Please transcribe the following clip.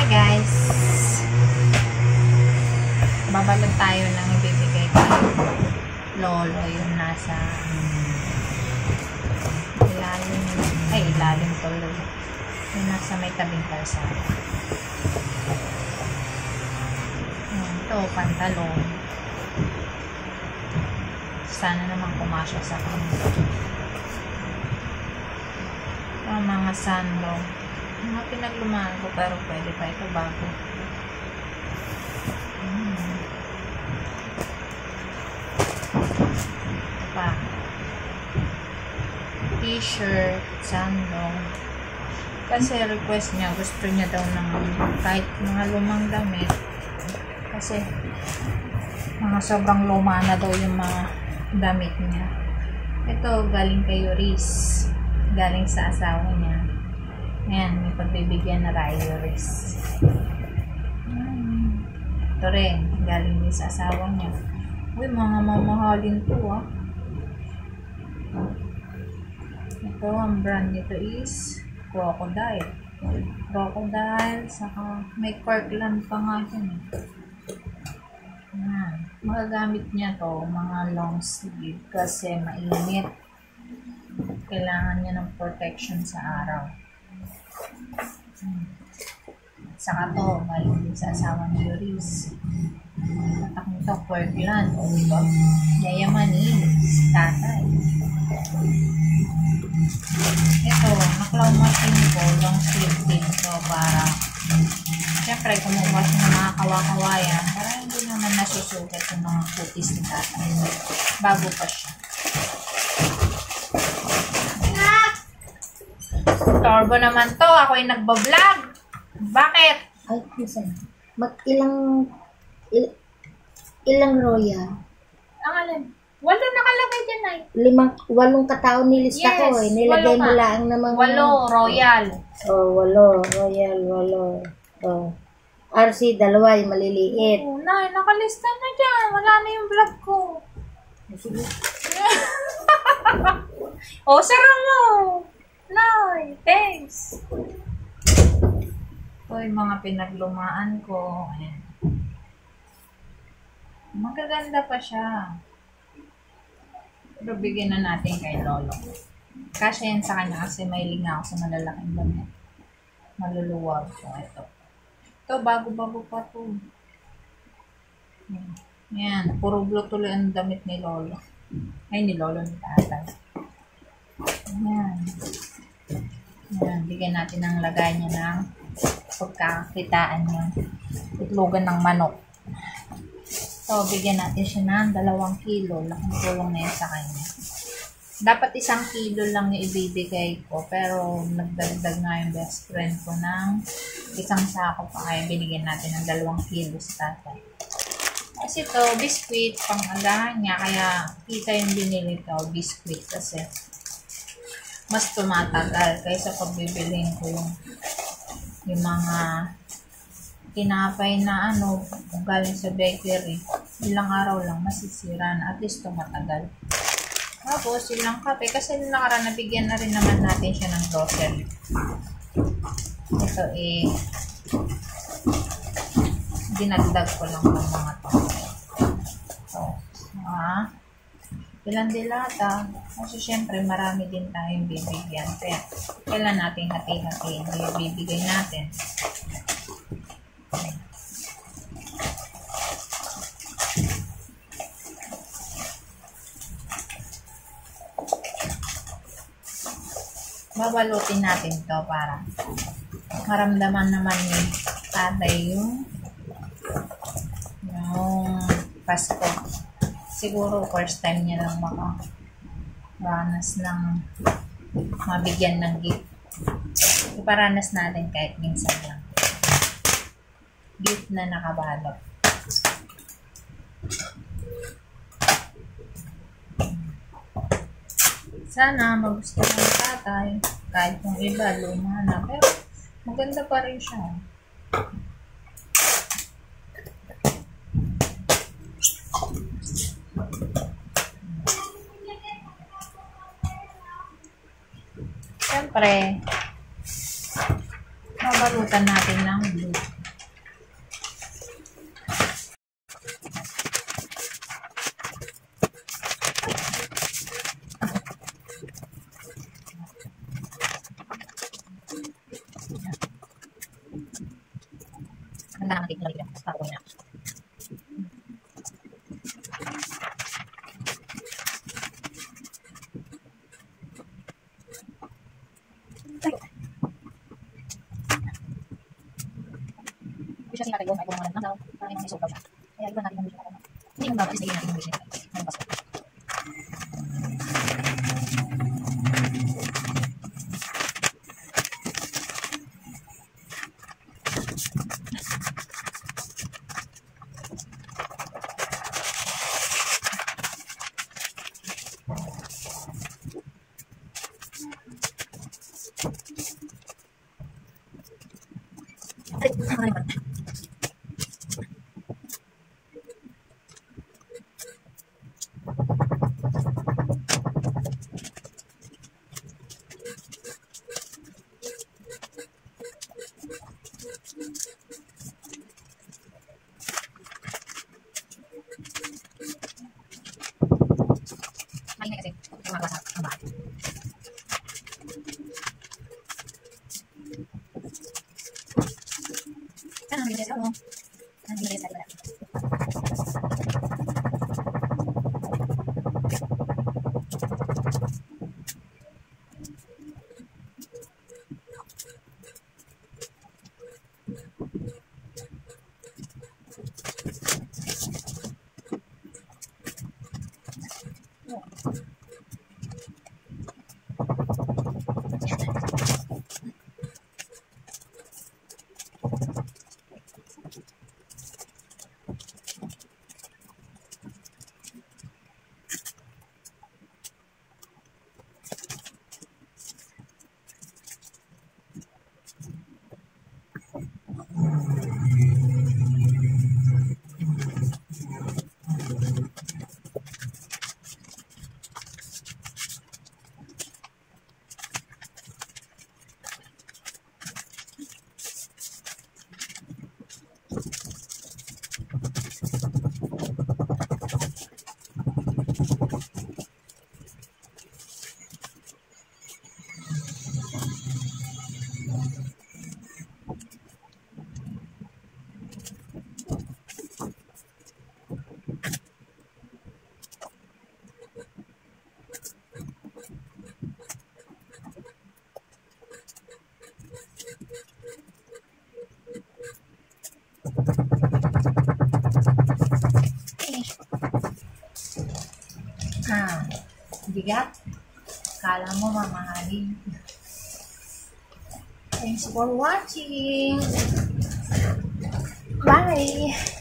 Hi guys! Babalot tayo ng ibibigay kay Lolo yung nasa ilalim tuloy. Yung nasa may tabing kalsada. Ito, pantalon. Sana naman kumasya sa kanya. Ito, mga sandal. Mga pinaglumaan ko pero pwede pa ito bago. Ito pa. T-shirt, sandal. Kasi request niya, gusto niya daw ng kahit mga lumang damit. Kasi mga sobrang luma na daw yung mga damit niya. Ito galing kay Yoris. Galing sa asawa niya. Ayan, may pagbibigyan na Yoris. Ito rin, galing din sa asawa niya. Uy, mga mamahalin to ah. Ito, ang brand nito is Crocodile. Crocodile, saka may Kirkland pa nga dyan. Ayan, magagamit niya to, mga long sleeve kasi mainit. Kailangan niya ng protection sa araw. Saka to, galing din sa asawa ni Yoris. Tatak nito, Kirkland. O diba? Yayamanin. Tatay. Ito, naklaw machine ko, long sleeve din to para syempre kumuha siya ng mga kawa-kawayan para hindi naman nasusugat yung mga kutis ni tatay. Bago pa siya. Torbo naman to. Ako yung nagbablog. Bakit? Ay, minsan. Ilang royal? Ang alin? 8 nakalagay dyan ay. 8 katao nilista ko eh. Nilagay mo lang namang... 8 royal. Oh, 8. Royal, 8. Oh. RC, 2 yung maliliit. Oh, Nay, nakalista na dyan. Wala na yung vlog ko. Sige. Oh, sara mo. Nay, thanks. Ito yung mga pinaglumaan ko. Ayan. Magaganda pa siya. Pero bigyan na natin kay Lolo. Kasi yan sa kanya kasi may linga ako sa malalaking damit. Maluluwag. So, ito. Ito, bago-bago pa ito. Yan. Puro blue tuloy ang damit ni Lolo. Ay, ni Lolo ni tatay. Yan. Yan. Bigyan natin ng lagay niya ng pagkakakitaan niya. Itlogan ng manok. So, bigyan natin siya ng 2 kilo. Laking tulong na yun sa kanya. Dapat 1 kilo lang yung ibibigay ko. Pero, nagdagdag nga yung best friend ko ng 1 sako pa. Kaya binigyan natin ng 2 kilo sa tatay. Kasi ito, biscuit, pang-agahan niya. Kaya, kita yung binili ko, biscuit. Kasi, mas tumatagal kaysa pagbibilhin ko yung mga tinapay na galing sa bakery. Ilang araw lang masisira na, at least tumatagal. Tapos ilang kape kasi nakaraan nabigyan na rin naman natin siya ng grocery. Ito dinagdag ko lang ng mga to. So, ilang dilata. Kasi syempre marami din tayong bibigyan. Kaya kailan natin hati-hati yung bibigay natin. Babalutin natin to para maramdaman naman ni tatay yung Pasko. Siguro first time niya lang makaranas ng mabigyan ng gift. Iparanas natin kahit minsan lang. Gift na nakabalot. Sana magustuhan ng tatay. Kahit yung iba, luma na. Pero maganda pa rin siya. Siyempre, mabalutan natin ng blue. Hanggang ang cake na para ko na. Bisa sih natin yung mga nanaw, para yung may sobrang siya. Kaya iba natin yung bisa natin. Hindi yung bago, is natin yung bisa natin. Ano basta? Ay, ano naman? Mainit kasi gumagawa sa ang bahay. Sana nabigay sa ano? Nabigay sa iba. Bigat. Kala mo mamahalin. Thanks for watching. Bye!